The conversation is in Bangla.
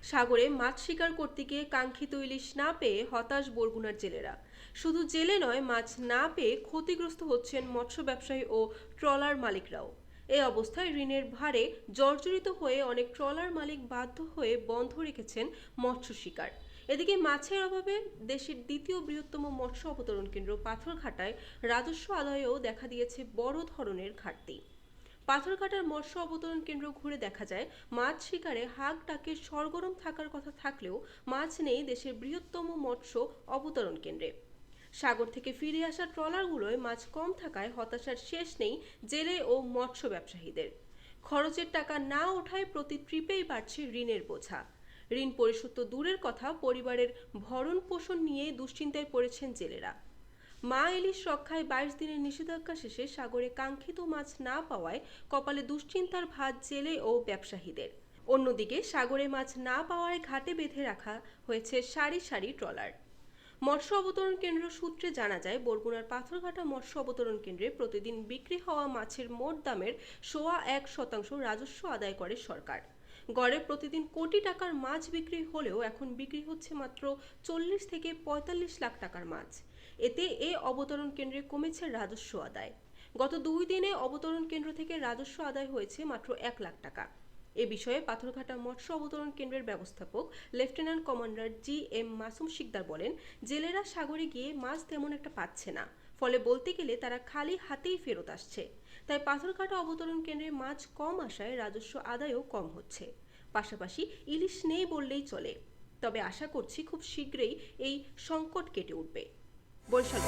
সাগরে মাছ শিকার করতে গিয়ে কাঙ্ক্ষিত ইলিশ না পেয়ে হতাশ বরগুনার জেলেরা। শুধু জেলে নয়, মাছ না পেয়ে ক্ষতিগ্রস্ত হচ্ছেন মৎস্য ব্যবসায়ী ও ট্রলার মালিকরাও। এই অবস্থায় ঋণের ভারে জর্জরিত হয়ে অনেক ট্রলার মালিক বাধ্য হয়ে বন্ধ রেখেছেন মৎস্য শিকার। এদিকে মাছের অভাবে দেশের দ্বিতীয় বৃহত্তম মৎস্য অবতরণ কেন্দ্র পাথরঘাটায় রাজস্ব আদায়েও দেখা দিয়েছে বড় ধরনের ঘাটতি। পাথরঘাটার মৎস্য অবতরণ কেন্দ্র ঘুরে দেখা যায়, মাছ শিকারে হাঁক ডাকে সরগরম থাকার কথা থাকলেও মাছ নেই দেশের বৃহত্তম মৎস্য অবতরণ কেন্দ্রে। সাগর থেকে ফিরে আসা ট্রলারগুলোয় মাছ কম থাকায় হতাশার শেষ নেই জেলে ও মৎস্য ব্যবসায়ীদের। খরচের টাকা না ওঠায় প্রতি ট্রিপেই বাড়ছে ঋণের বোঝা। ঋণ পরিশোধ তো দূরের কথা, পরিবারের ভরণ পোষণ নিয়ে দুশ্চিন্তায় পড়েছেন জেলেরা। মা ইলিশ রক্ষায় ২২ দিনের নিষেধাজ্ঞা শেষে সাগরে কাঙ্ক্ষিত মাছ না পাওয়ায় কপালে দুশ্চিন্তার ভাঁজ জেলে ও ব্যবসায়ীদের। অন্যদিকে সাগরে মাছ না পাওয়ায় ঘাটে বেঁধে রাখা হয়েছে সারি সারি ট্রলার। মৎস্য অবতরণ কেন্দ্র সূত্রে জানা যায়, বরগুনার পাথরঘাটা মৎস্য অবতরণ কেন্দ্রে প্রতিদিন বিক্রি হওয়া মাছের মোট দামের ১.১% রাজস্ব আদায় করে সরকার। গড়ে প্রতিদিন কোটি টাকার মাছ বিক্রি হলেও এখন বিক্রি হচ্ছে মাত্র ৪০ থেকে ৪৫ লাখ টাকার মাছ। এতে এ অবতরণ কেন্দ্রে কমেছে রাজস্ব আদায়। গত ২ দিনে অবতরণ কেন্দ্র থেকে রাজস্ব আদায় হয়েছে মাত্র ১ লাখ টাকা। এ বিষয়ে পাথরঘাটা মৎস্য অবতরণ কেন্দ্রের ব্যবস্থাপক লেফটেন্যান্ট কমান্ডার জি.এম. মাসুম শিকদার বলেন, জেলেরা সাগরে গিয়ে মাছ তেমন একটা পাচ্ছে না, ফলে বলতে গেলে তারা খালি হাতেই ফেরত আসছে। তাই পাথরঘাটা অবতরণ কেন্দ্রে মাছ কম আসায় রাজস্ব আদায়ও কম হচ্ছে। পাশাপাশি ইলিশ নেই বললেই চলে। তবে আশা করছি খুব শীঘ্রই এই সংকট কেটে উঠবে। বরিশাল।